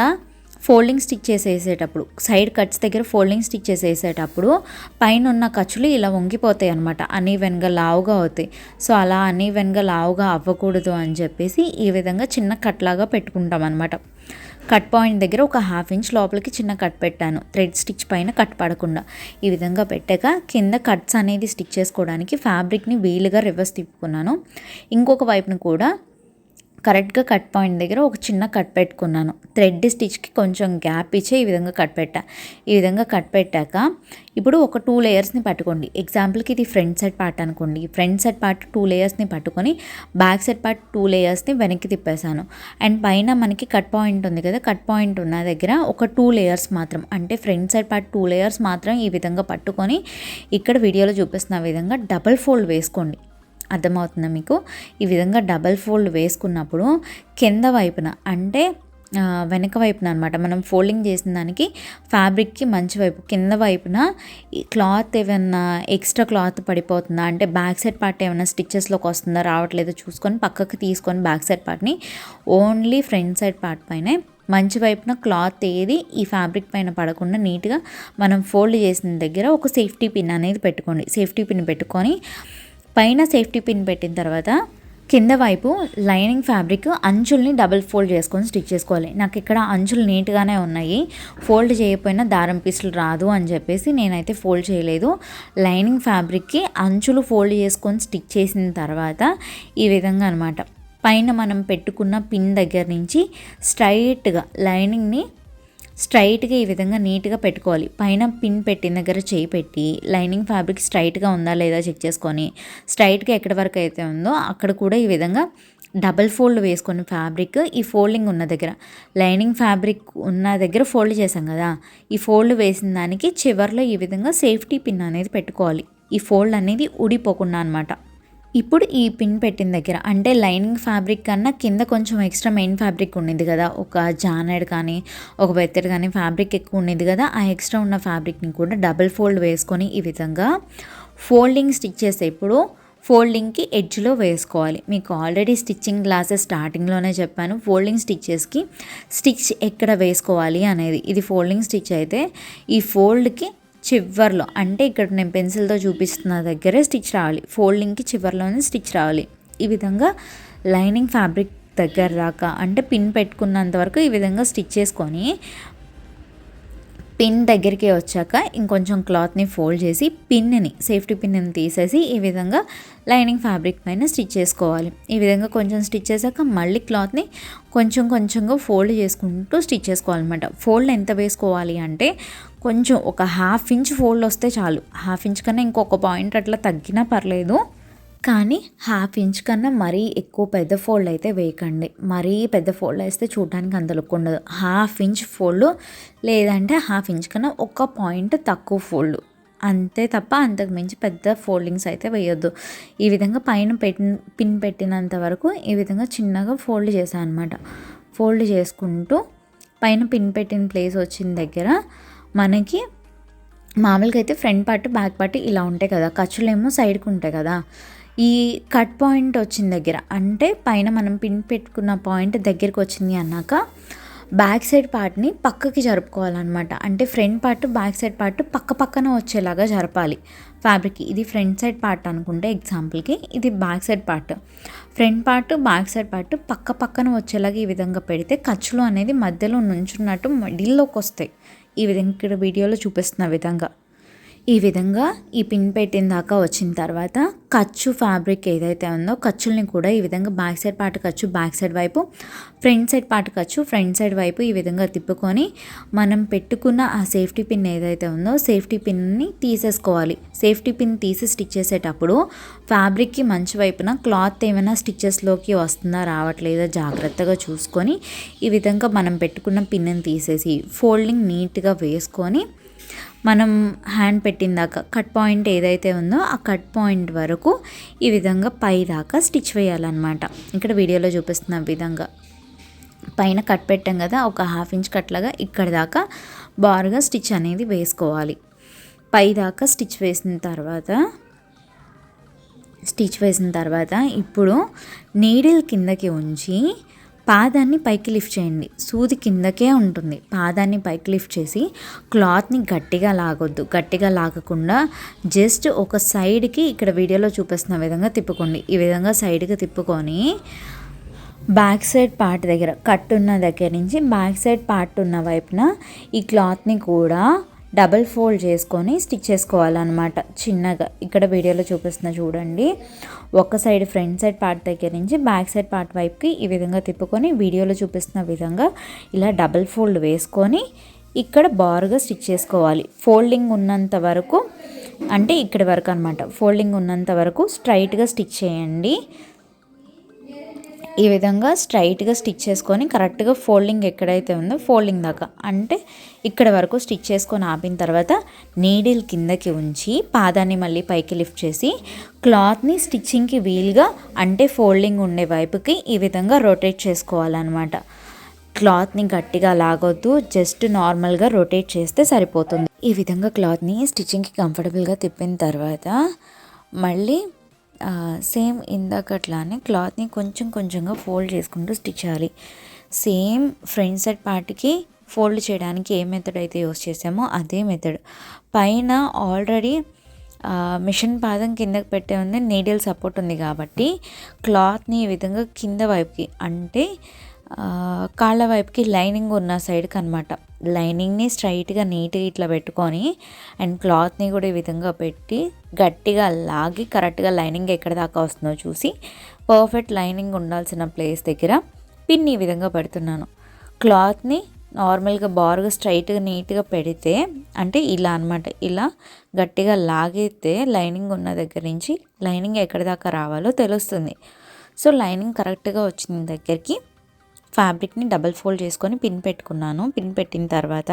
ఫోల్డింగ్ స్టిచ్ చేసేసేటప్పుడు సైడ్ కట్స్ దగ్గర ఫోల్డింగ్ స్టిచ్ చేసేసేటప్పుడు పైన ఉన్న ఖర్చులు ఇలా వంగిపోతాయి అనమాట, అనీవెన్గా లావుగా అవుతాయి. సో అలా అనీవెన్గా లావుగా అవ్వకూడదు అని చెప్పేసి ఈ విధంగా చిన్న కట్ లాగా పెట్టుకుంటాం అనమాట. కట్ పాయింట్ దగ్గర ఒక 1/2 ఇంచ్ లోపలికి చిన్న కట్ పెట్టాను, థ్రెడ్ స్టిచ్ పైన కట్ పడకుండా. ఈ విధంగా పెట్టాక కింద కట్స్ అనేది స్టిచ్ చేసుకోవడానికి ఫ్యాబ్రిక్ని వీలుగా రివర్స్ తిప్పుకున్నాను. ఇంకొక వైపును కూడా కరెక్ట్గా కట్ పాయింట్ దగ్గర ఒక చిన్న కట్ పెట్టుకున్నాను. థ్రెడ్ స్టిచ్కి కొంచెం గ్యాప్ ఇచ్చే ఈ విధంగా కట్ పెట్టా. ఈ విధంగా కట్ పెట్టాక ఇప్పుడు ఒక 2 లేయర్స్ని పట్టుకోండి. ఎగ్జాంపుల్కి ఇది ఫ్రంట్ సైడ్ పార్ట్ అనుకోండి. ఫ్రంట్ సైడ్ పార్ట్ 2 లేయర్స్ని పట్టుకొని బ్యాక్ సైడ్ పార్ట్ 2 లేయర్స్ని వెనక్కి తిప్పేశాను. అండ్ పైన మనకి కట్ పాయింట్ ఉంది కదా, కట్ పాయింట్ ఉన్న దగ్గర ఒక 2 లేయర్స్ మాత్రం అంటే ఫ్రంట్ సైడ్ పార్ట్ 2 లేయర్స్ మాత్రం ఈ విధంగా పట్టుకొని ఇక్కడ వీడియోలో చూపిస్తున్న విధంగా డబల్ ఫోల్డ్ వేసుకోండి. అర్థమవుతుందా మీకు. ఈ విధంగా డబల్ ఫోల్డ్ వేసుకున్నప్పుడు కింద వైపున అంటే వెనక వైపున అనమాట, మనం ఫోల్డింగ్ చేసిన దానికి ఫ్యాబ్రిక్కి మంచి వైపు కింద వైపున ఈ క్లాత్ ఏమైనా ఎక్స్ట్రా క్లాత్ పడిపోతుందా అంటే బ్యాక్ సైడ్ పార్ట్ ఏమైనా స్టిచ్చెస్లోకి వస్తుందా రావట్లేదో చూసుకొని పక్కకి తీసుకొని బ్యాక్ సైడ్ పార్ట్ని ఓన్లీ ఫ్రంట్ సైడ్ పార్ట్ పైనే మంచి వైపున క్లాత్ ఏది ఈ ఫ్యాబ్రిక్ పైన పడకుండా నీట్గా మనం ఫోల్డ్ చేసిన దగ్గర ఒక సేఫ్టీ పిన్ అనేది పెట్టుకోండి. సేఫ్టీ పిన్ పెట్టుకొని పైన సేఫ్టీ పిన్ పెట్టిన తర్వాత కింద వైపు లైనింగ్ ఫ్యాబ్రిక్ అంచుల్ని డబుల్ ఫోల్డ్ చేసుకొని స్టిచ్ చేసుకోవాలి. నాకు ఇక్కడ అంచులు నీట్గానే ఉన్నాయి, ఫోల్డ్ చేయకపోయినా దారం పీసులు రాదు అని చెప్పేసి నేనైతే ఫోల్డ్ చేయలేదు. లైనింగ్ ఫ్యాబ్రిక్కి అంచులు ఫోల్డ్ చేసుకొని స్టిచ్ చేసిన తర్వాత ఈ విధంగా అనమాట పైన మనం పెట్టుకున్న పిన్ దగ్గర నుంచి స్ట్రైట్గా లైనింగ్ని స్ట్రైట్గా ఈ విధంగా నీట్గా పెట్టుకోవాలి. పైన పిన్ పెట్టిన దగ్గర చేయి పెట్టి లైనింగ్ ఫ్యాబ్రిక్ స్ట్రైట్గా ఉందా లేదా చెక్ చేసుకొని స్ట్రైట్గా ఎక్కడి వరకు అయితే ఉందో అక్కడ కూడా ఈ విధంగా డబల్ ఫోల్డ్ వేసుకొని ఫ్యాబ్రిక్ ఈ ఫోల్డింగ్ ఉన్న దగ్గర లైనింగ్ ఫ్యాబ్రిక్ ఉన్న దగ్గర ఫోల్డ్ చేసాం కదా, ఈ ఫోల్డ్ వేసిన దానికి చివర్లో ఈ విధంగా సేఫ్టీ పిన్ అనేది పెట్టుకోవాలి. ఈ ఫోల్డ్ అనేది ఊడిపోకుండా అనమాట. ఇప్పుడు ఈ పిన్ పెట్టిన దగ్గర అంటే లైనింగ్ ఫ్యాబ్రిక్ కన్నా కింద కొంచెం ఎక్స్ట్రా మెయిన్ ఫ్యాబ్రిక్ ఉండేది కదా, ఒక జానెడ్ కానీ ఒక బెత్తెడ్ కానీ ఫ్యాబ్రిక్ ఎక్కువ ఉండేది కదా, ఆ ఎక్స్ట్రా ఉన్న ఫ్యాబ్రిక్ని కూడా డబుల్ ఫోల్డ్ వేసుకొని ఈ విధంగా ఫోల్డింగ్ స్టిచ్ చేసేప్పుడు ఫోల్డింగ్కి ఎడ్జ్లో వేసుకోవాలి. మీకు ఆల్రెడీ స్టిచ్చింగ్ క్లాసెస్ స్టార్టింగ్లోనే చెప్పాను ఫోల్డింగ్ స్టిచ్చెస్కి స్టిచ్ ఎక్కడ వేసుకోవాలి అనేది. ఇది ఫోల్డింగ్ స్టిచ్ అయితే ఈ ఫోల్డ్కి చివర్లో అంటే ఇక్కడ నేను పెన్సిల్తో చూపిస్తున్న దగ్గరే స్టిచ్ రావాలి, ఫోల్డింగ్కి చివర్లోనే స్టిచ్ రావాలి. ఈ విధంగా లైనింగ్ ఫ్యాబ్రిక్ దగ్గర దాకా అంటే పిన్ పెట్టుకున్నంత వరకు ఈ విధంగా స్టిచ్ చేసుకొని పిన్ దగ్గరికి వచ్చాక ఇంకొంచెం క్లాత్ని ఫోల్డ్ చేసి పిన్ని సేఫ్టీ పిన్ని తీసేసి ఈ విధంగా లైనింగ్ ఫ్యాబ్రిక్ పైన స్టిచ్ చేసుకోవాలి. ఈ విధంగా కొంచెం స్టిచ్ చేశాక మళ్ళీ క్లాత్ని కొంచెంగా ఫోల్డ్ చేసుకుంటూ స్టిచ్ చేసుకోవాలన్నమాట. ఫోల్డ్ ఎంత వేసుకోవాలి అంటే కొంచెం ఒక 1/2 ఇంచ్ ఫోల్డ్ వస్తే చాలు. 1/2 ఇంచ్ కన్నా ఇంకొక పాయింట్ అట్లా తగ్గినా పర్లేదు, కానీ 1/2 ఇంచ్ కన్నా మరీ ఎక్కువ పెద్ద ఫోల్డ్ అయితే వేయకండి. మరీ పెద్ద ఫోల్డ్ వేస్తే చూడడానికి అంత లుక్ ఉండదు. 1/2 ఇంచ్ ఫోల్డ్ లేదంటే 1/2 ఇంచ్ కన్నా ఒక పాయింట్ తక్కువ ఫోల్డ్ అంతే తప్ప అంతకు మించి పెద్ద ఫోల్డింగ్స్ అయితే వేయొద్దు. ఈ విధంగా పైన పిన్ పెట్టినంత వరకు ఈ విధంగా చిన్నగా ఫోల్డ్ చేశాను అనమాట. ఫోల్డ్ చేసుకుంటూ పైన పిన్ పెట్టిన ప్లేస్ వచ్చిన దగ్గర మనకి మామూలుగా అయితే ఫ్రంట్ పార్ట్ బ్యాక్ పార్ట్ ఇలా ఉంటాయి కదా, ఖర్చులేమో సైడ్కి ఉంటాయి కదా. ఈ కట్ పాయింట్ వచ్చిన దగ్గర అంటే పైన మనం పిన్ పెట్టుకున్న పాయింట్ దగ్గరికి వచ్చింది అన్నాక బ్యాక్ సైడ్ పార్ట్ని పక్కకి జరుపుకోవాలన్నమాట. అంటే front part back side part పక్క పక్కన వచ్చేలాగా జరపాలి ఫ్యాబ్రిక్కి. ఇది ఫ్రంట్ సైడ్ పార్ట్ అనుకుంటే ఎగ్జాంపుల్కి, ఇది back side part. Front part back side part పక్క పక్కన వచ్చేలాగా ఈ విధంగా పెడితే ఖర్చులు అనేది మధ్యలో నుంచున్నట్టు మిడిల్లోకి వస్తాయి. ఈ విధంగా ఇక్కడ వీడియోలో చూపిస్తున్న విధంగా ఈ విధంగా ఈ పిన్ పెట్టిన దాకా వచ్చిన తర్వాత ఖర్చు ఫ్యాబ్రిక్ ఏదైతే ఉందో ఖర్చుల్ని కూడా ఈ విధంగా బ్యాక్ సైడ్ పార్ట్ ఖర్చు బ్యాక్ సైడ్ వైపు, ఫ్రంట్ సైడ్ పార్ట్ ఖర్చు ఫ్రంట్ సైడ్ వైపు ఈ విధంగా తిప్పుకొని మనం పెట్టుకున్న ఆ సేఫ్టీ పిన్ ఏదైతే ఉందో సేఫ్టీ పిన్ని తీసేసుకోవాలి. సేఫ్టీ పిన్ తీసి స్టిచ్ చేసేటప్పుడు ఫ్యాబ్రిక్కి మంచి వైపున క్లాత్ ఏమైనా స్టిచెస్లోకి వస్తుందా రావట్లేదా జాగ్రత్తగా చూసుకొని ఈ విధంగా మనం పెట్టుకున్న పిన్ని తీసేసి ఫోల్డింగ్ నీట్గా వేసుకొని మనం హ్యాండ్ పెట్టిన దాకా కట్ పాయింట్ ఏదైతే ఉందో ఆ కట్ పాయింట్ వరకు ఈ విధంగా పై దాకా స్టిచ్ వేయాలన్నమాట. ఇక్కడ వీడియోలో చూపిస్తున్న విధంగా పైన కట్ పెట్టాం కదా, ఒక 1/2 ఇంచ్ కట్ లాగా ఇక్కడ దాకా బారుగా స్టిచ్ అనేది వేసుకోవాలి. పై దాకా స్టిచ్ వేసిన తర్వాత ఇప్పుడు నీడిల్ కిందకి ఉంచి పాదాన్ని పైకి లిఫ్ట్ చేయండి. సూది కిందకే ఉంటుంది. పాదాన్ని పైకి లిఫ్ట్ చేసి క్లాత్ని గట్టిగా లాగొద్దు. గట్టిగా లాగకుండా జస్ట్ ఒక సైడ్కి ఇక్కడ వీడియోలో చూపిస్తున్న విధంగా తిప్పుకోండి. ఈ విధంగా సైడ్కి తిప్పుకొని బ్యాక్ సైడ్ పార్ట్ దగ్గర కట్ ఉన్న దగ్గర నుంచి బ్యాక్ సైడ్ పార్ట్ ఉన్న వైపున ఈ క్లాత్ని కూడా డబల్ ఫోల్డ్ చేసుకొని స్టిచ్ చేసుకోవాలన్నమాట చిన్నగా. ఇక్కడ వీడియోలో చూపిస్తున్నా చూడండి. ఒక సైడ్ ఫ్రంట్ సైడ్ పార్ట్ దగ్గర నుంచి బ్యాక్ సైడ్ పార్ట్ వైపుకి ఈ విధంగా తిప్పుకొని వీడియోలో చూపిస్తున్న విధంగా ఇలా డబల్ ఫోల్డ్ వేసుకొని ఇక్కడ బారుగా స్టిచ్ చేసుకోవాలి. ఫోల్డింగ్ ఉన్నంత వరకు అంటే ఇక్కడి వరకు అనమాట. ఫోల్డింగ్ ఉన్నంత వరకు స్ట్రైట్గా స్టిచ్ చేయండి. ఈ విధంగా స్ట్రైట్గా స్టిచ్ చేసుకొని కరెక్ట్గా ఫోల్డింగ్ ఎక్కడైతే ఉందో ఫోల్డింగ్ దాకా అంటే ఇక్కడ వరకు స్టిచ్ చేసుకొని ఆపిన తర్వాత నీడిల్ కిందకి ఉంచి పాదాన్ని మళ్ళీ పైకి లిఫ్ట్ చేసి క్లాత్ని స్టిచ్చింగ్కి వీలుగా అంటే ఫోల్డింగ్ ఉండే వైపుకి ఈ విధంగా రొటేట్ చేసుకోవాలన్నమాట. క్లాత్ని గట్టిగా లాగొద్దు, జస్ట్ నార్మల్గా రొటేట్ చేస్తే సరిపోతుంది. ఈ విధంగా క్లాత్ని స్టిచ్చింగ్కి కంఫర్టబుల్గా తిప్పిన తర్వాత మళ్ళీ సేమ్ ఇందాకట్లానే క్లాత్ని కొంచెం కొంచెంగా ఫోల్డ్ చేసుకుంటూ స్టిచ్ చేయాలి. సేమ్ ఫ్రంట్ సైడ్ పార్ట్కి ఫోల్డ్ చేయడానికి ఏ మెథడ్ అయితే యూస్ చేసామో అదే మెథడ్. పైన ఆల్రెడీ మిషన్ పాదం కిందకి పెట్టే ఉంది, నీడిల్ సపోర్ట్ ఉంది కాబట్టి క్లాత్ని ఈ విధంగా కింద వైపుకి అంటే కాళ్ళ వైపుకి లైనింగ్ ఉన్న సైడ్కి అనమాట లైనింగ్ని స్ట్రైట్గా నీట్గా ఇట్లా పెట్టుకొని అండ్ క్లాత్ని కూడా ఈ విధంగా పెట్టి గట్టిగా లాగి కరెక్ట్గా లైనింగ్ ఎక్కడ దాకా వస్తుందో చూసి పర్ఫెక్ట్ లైనింగ్ ఉండాల్సిన ప్లేస్ దగ్గర పిన్ ఈ విధంగా పెడుతున్నాను. క్లాత్ని నార్మల్గా బారుగా స్ట్రైట్గా నీట్గా పెడితే అంటే ఇలా అనమాట, ఇలా గట్టిగా లాగితే లైనింగ్ ఉన్న దగ్గర నుంచి లైనింగ్ ఎక్కడి దాకా రావాలో తెలుస్తుంది. సో లైనింగ్ కరెక్ట్గా వచ్చిన దగ్గరికి ఫ్యాబ్రిక్ని డబల్ ఫోల్డ్ చేసుకొని పిన్ పెట్టుకున్నాను. పిన్ పెట్టిన తర్వాత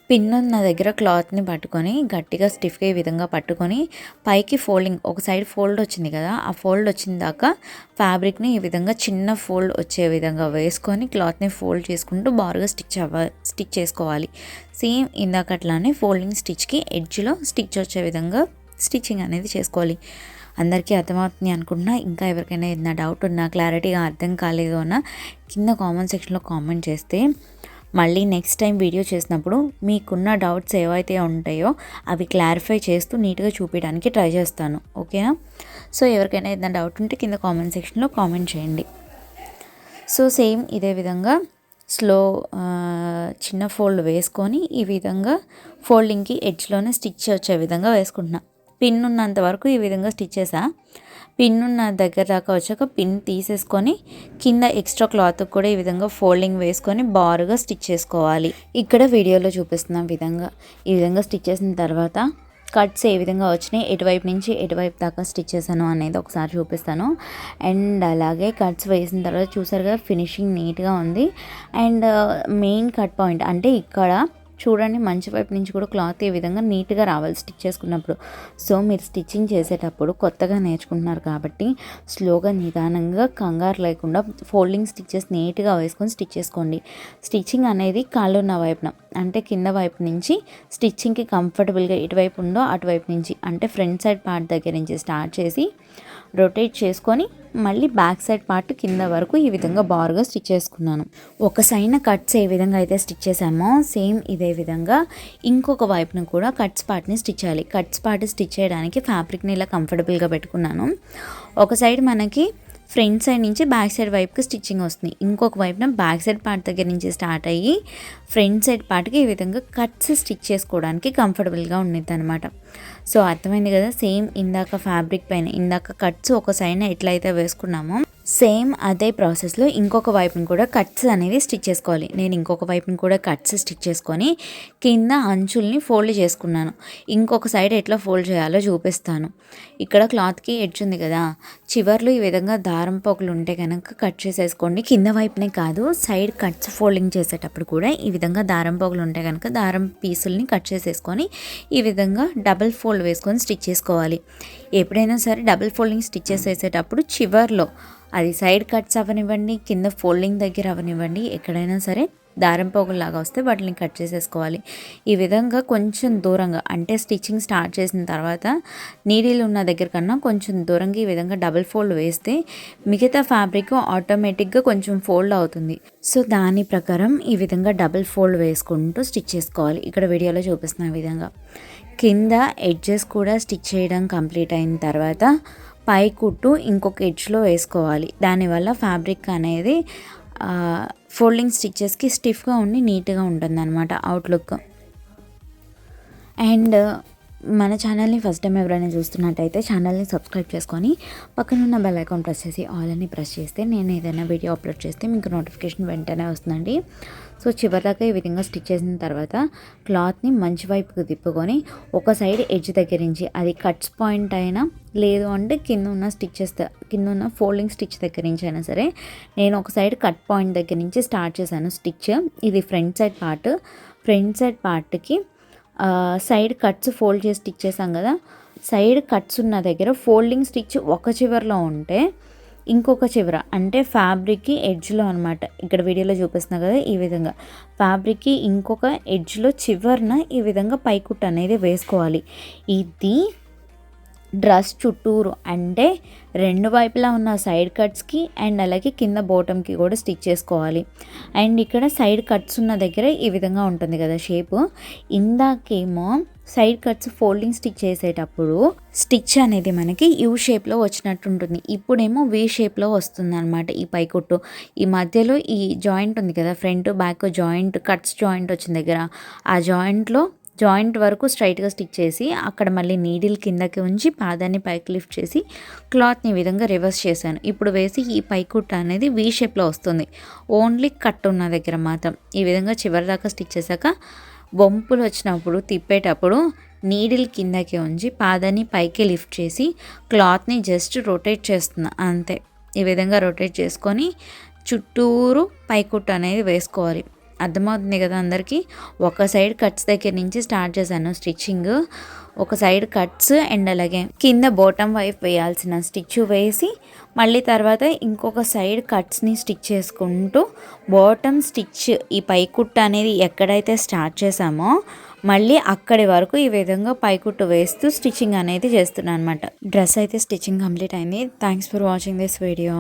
పిన్ ఉన్న దగ్గర క్లాత్ని పట్టుకొని గట్టిగా స్టిఫ్గా ఈ విధంగా పట్టుకొని పైకి ఫోల్డింగ్ ఒక సైడ్ ఫోల్డ్ వచ్చింది కదా, ఆ ఫోల్డ్ వచ్చిన దాకా ఫ్యాబ్రిక్ని ఈ విధంగా చిన్న ఫోల్డ్ వచ్చే విధంగా వేసుకొని క్లాత్ని ఫోల్డ్ చేసుకుంటూ బారుగా స్టిచ్ చేసుకోవాలి. సేమ్ ఇందాకట్లానే ఫోల్డింగ్ స్టిచ్కి ఎడ్జ్లో స్టిచ్ వచ్చే విధంగా స్టిచ్చింగ్ అనేది చేసుకోవాలి. అందరికీ అర్థమవుతుంది అనుకుంటున్నా. ఇంకా ఎవరికైనా ఏదైనా డౌట్ ఉన్నా క్లారిటీగా అర్థం కాలేదు అన్నా కింద కామెంట్ సెక్షన్లో కామెంట్ చేస్తే మళ్ళీ నెక్స్ట్ టైం వీడియో చేసినప్పుడు మీకున్న డౌట్స్ ఏవైతే ఉంటాయో అవి క్లారిఫై చేస్తూ నీట్గా చూపించడానికి ట్రై చేస్తాను. ఓకేనా? సో ఎవరికైనా ఏదైనా డౌట్ ఉంటే కింద కామెంట్ సెక్షన్లో కామెంట్ చేయండి. సో సేమ్ ఇదే విధంగా చిన్న ఫోల్డ్ వేసుకొని ఈ విధంగా ఫోల్డింగ్కి ఎడ్జ్లోనే స్టిచ్ వచ్చే విధంగా వేసుకుంటున్నా. పిన్ ఉన్నంత వరకు ఈ విధంగా స్టిచ్ చేసా. పిన్ ఉన్న దగ్గర దాకా వచ్చాక పిన్ తీసేసుకొని కింద ఎక్స్ట్రా క్లాత్ కూడా ఈ విధంగా ఫోల్డింగ్ వేసుకొని బారుగా స్టిచ్ చేసుకోవాలి. ఇక్కడ వీడియోలో చూపిస్తున్న విధంగా ఈ విధంగా స్టిచ్ చేసిన తర్వాత కట్స్ ఏ విధంగా వచ్చినాయి, ఎటువైపు నుంచి ఎటువైపు దాకా స్టిచ్ చేశాను అనేది ఒకసారి చూపిస్తాను. అండ్ అలాగే కట్స్ వేసిన తర్వాత చూసారుగా ఫినిషింగ్ నీట్గా ఉంది. అండ్ మెయిన్ కట్ పాయింట్ అంటే ఇక్కడ చూడండి మంచి వైపు నుంచి కూడా క్లాత్ ఈ విధంగా నీట్గా రావాలి స్టిచ్ చేసుకున్నప్పుడు. సో మీరు స్టిచ్చింగ్ చేసేటప్పుడు కొత్తగా నేర్చుకుంటున్నారు కాబట్టి స్లోగా నిదానంగా కంగారు లేకుండా ఫోల్డింగ్ స్టిచ్చెస్ నీట్గా వేసుకొని స్టిచ్ చేసుకోండి. స్టిచ్చింగ్ అనేది కాళ్ళున్న వైపున అంటే కింద వైపు నుంచి స్టిచ్చింగ్కి కంఫర్టబుల్గా ఇటువైపు ఉందో అటువైపు నుంచి అంటే ఫ్రంట్ సైడ్ పార్ట్ దగ్గర నుంచి స్టార్ట్ చేసి రొటేట్ చేసుకొని మళ్ళీ బ్యాక్ సైడ్ పార్ట్ కింద వరకు ఈ విధంగా బార్గా స్టిచ్ చేసుకున్నాను. ఒక సైడ్ కట్స్ ఏ విధంగా అయితే స్టిచ్ చేసామో సేమ్ ఇదే విధంగా ఇంకొక వైపున కూడా కట్స్ పార్ట్ని స్టిచ్ చేయాలి. కట్స్ పార్ట్ స్టిచ్ చేయడానికి ఫ్యాబ్రిక్ని ఇలా కంఫర్టబుల్గా పెట్టుకున్నాను. ఒక సైడ్ మనకి ఫ్రంట్ సైడ్ నుంచి బ్యాక్ సైడ్ వైపుకి స్టిచ్చింగ్ వస్తుంది. ఇంకొక వైపున బ్యాక్ సైడ్ పార్ట్ దగ్గర నుంచి స్టార్ట్ అయ్యి ఫ్రంట్ సైడ్ పార్ట్కి ఈ విధంగా కట్స్ స్టిచ్ చేసుకోవడానికి కంఫర్టబుల్గా ఉండిద్ది అనమాట. సో అర్థమైంది కదా, సేమ్ ఇందాక ఫ్యాబ్రిక్ పైన ఇందాక కట్స్ ఒక సైడ్న ఎట్లయితే వేసుకున్నామో సేమ్ అదే ప్రాసెస్లో ఇంకొక వైపుని కూడా కట్స్ అనేవి స్టిచ్ చేసుకోవాలి. నేను ఇంకొక వైపుని కూడా కట్స్ స్టిచ్ చేసుకొని కింద అంచుల్ని ఫోల్డ్ చేసుకున్నాను. ఇంకొక సైడ్ ఎట్లా ఫోల్డ్ చేయాలో చూపిస్తాను. ఇక్కడ క్లాత్కి ఎడ్జ్ ఉంది కదా, చివర్లు ఈ విధంగా దారం పోగులు ఉంటే కనుక కట్ చేసేసుకోండి. కింద వైపునే కాదు సైడ్ కట్స్ ఫోల్డింగ్ చేసేటప్పుడు కూడా ఈ విధంగా దారం పోగులు ఉంటే కనుక దారం పీసుల్ని కట్ చేసేసుకొని ఈ విధంగా డబుల్ ఫోల్డ్ వేసుకొని స్టిచ్ చేసుకోవాలి. ఎప్పుడైనా సరే డబుల్ ఫోల్డింగ్ స్టిచ్చెస్ వేసేటప్పుడు చివర్లో అది సైడ్ కట్స్ అవనివ్వండి, కింద ఫోల్డింగ్ దగ్గర అవనివ్వండి, ఎక్కడైనా సరే దారం పోగుల్లాగా వస్తే వాటిని కట్ చేసేసుకోవాలి. ఈ విధంగా కొంచెం దూరంగా అంటే స్టిచ్చింగ్ స్టార్ట్ చేసిన తర్వాత నీడిల్ ఉన్న దగ్గర కన్నా కొంచెం దూరంగా ఈ విధంగా డబుల్ ఫోల్డ్ వేస్తే మిగతా ఫ్యాబ్రిక్ ఆటోమేటిక్గా కొంచెం ఫోల్డ్ అవుతుంది. సో దాని ప్రకారం ఈ విధంగా డబుల్ ఫోల్డ్ వేసుకుంటూ స్టిచ్ చేసుకోవాలి. ఇక్కడ వీడియోలో చూపిస్తున్న విధంగా కింద ఎడ్జెస్ కూడా స్టిచ్ చేయడం కంప్లీట్ అయిన తర్వాత పై కుట్టు ఇంకొక ఎడ్జ్లో వేసుకోవాలి. దానివల్ల ఫ్యాబ్రిక్ అనేది ఫోల్డింగ్ స్టిచ్చెస్కి స్టిఫ్గా ఉండి నీట్గా ఉంటుంది అనమాట అవుట్లుక్. అండ్ మన ఛానల్ని ఫస్ట్ టైం ఎవరైనా చూస్తున్నట్టయితే ఛానల్ని సబ్స్క్రైబ్ చేసుకొని పక్కనున్న బెల్ ఐకాన్ ప్రెస్ చేసి ఆల్ అని ప్రెస్ చేస్తే నేను ఏదైనా వీడియో అప్లోడ్ చేస్తే మీకు నోటిఫికేషన్ వెంటనే వస్తుందండి. సో చివరిదాకా ఈ విధంగా స్టిచ్ చేసిన తర్వాత క్లాత్ని మంచి వైపుకి తిప్పుకొని ఒక సైడ్ ఎడ్జ్ దగ్గర నుంచి అది కట్స్ పాయింట్ అయినా లేదు అంటే కింద ఉన్న ఫోల్డింగ్ స్టిచ్ దగ్గర నుంచి అయినా సరే నేను ఒక సైడ్ కట్ పాయింట్ దగ్గర నుంచి స్టార్ట్ చేశాను స్టిచ్. ఇది ఫ్రంట్ సైడ్ పార్ట్కి సైడ్ కట్స్ ఫోల్డ్ చేసి స్టిచ్ చేసాం కదా, సైడ్ కట్స్ ఉన్న దగ్గర ఫోల్డింగ్ స్టిచ్ ఒక చివరలో ఉంటే ఇంకొక చివర అంటే ఫ్యాబ్రిక్కి ఎడ్జ్లో అనమాట, ఇక్కడ వీడియోలో చూపిస్తున్నా కదా ఈ విధంగా ఫ్యాబ్రిక్కి ఇంకొక ఎడ్జ్లో చివరన ఈ విధంగా పైకుట్టు అనేది వేసుకోవాలి. ఇది డ్రెస్ చుట్టూరు అంటే రెండు వైపులా ఉన్న సైడ్ కట్స్కి అండ్ అలాగే కింద బోటంకి కూడా స్టిచ్ చేసుకోవాలి. అండ్ ఇక్కడ సైడ్ కట్స్ ఉన్న దగ్గర ఈ విధంగా ఉంటుంది కదా షేపు, ఇందాకేమో సైడ్ కట్స్ ఫోల్డింగ్ స్టిచ్ చేసేటప్పుడు స్టిచ్ అనేది మనకి యూ షేప్లో వచ్చినట్టు ఉంటుంది, ఇప్పుడేమో వీ షేప్లో వస్తుంది అనమాట. ఈ పైకుట్టు ఈ మధ్యలో ఈ జాయింట్ ఉంది కదా, front back joint cuts joint వచ్చిన దగ్గర ఆ జాయింట్ వరకు స్ట్రైట్గా స్టిచ్ చేసి అక్కడ మళ్ళీ నీడిల్ కిందకి ఉంచి పాదాన్ని పైకి లిఫ్ట్ చేసి క్లాత్ని ఈ విధంగా రివర్స్ చేశాను. ఇప్పుడు వేసి ఈ పైకుట్ట అనేది వీ షేప్లో వస్తుంది, ఓన్లీ కట్ ఉన్న దగ్గర మాత్రం. ఈ విధంగా చివరి దాకా స్టిచ్ చేశాక వంపులు వచ్చినప్పుడు తిప్పేటప్పుడు నీడిల్ కిందకి ఉంచి పాదాన్ని పైకి లిఫ్ట్ చేసి క్లాత్ని జస్ట్ రొటేట్ చేస్తున్నా అంతే. ఈ విధంగా రొటేట్ చేసుకొని చుట్టూరు పైకుట్టు అనేది వేసుకోవాలి. అర్థమవుతుంది కదా అందరికీ. ఒక సైడ్ కట్స్ దగ్గర నుంచి స్టార్ట్ చేశాను స్టిచ్చింగ్, ఒక సైడ్ కట్స్ అండ్ అలాగే కింద బాటమ్ వైపు వేయాల్సిన స్టిచ్ వేసి మళ్ళీ తర్వాత ఇంకొక సైడ్ కట్స్ని స్టిచ్ చేసుకుంటూ బాటమ్ స్టిచ్ ఈ పైకుట్టు అనేది ఎక్కడైతే స్టార్ట్ చేసామో మళ్ళీ అక్కడి వరకు ఈ విధంగా పైకుట్టు వేస్తూ స్టిచ్చింగ్ అనేది చేస్తున్నాను అనమాట. డ్రెస్ అయితే స్టిచ్చింగ్ కంప్లీట్ అయింది. Thanks for watching this video.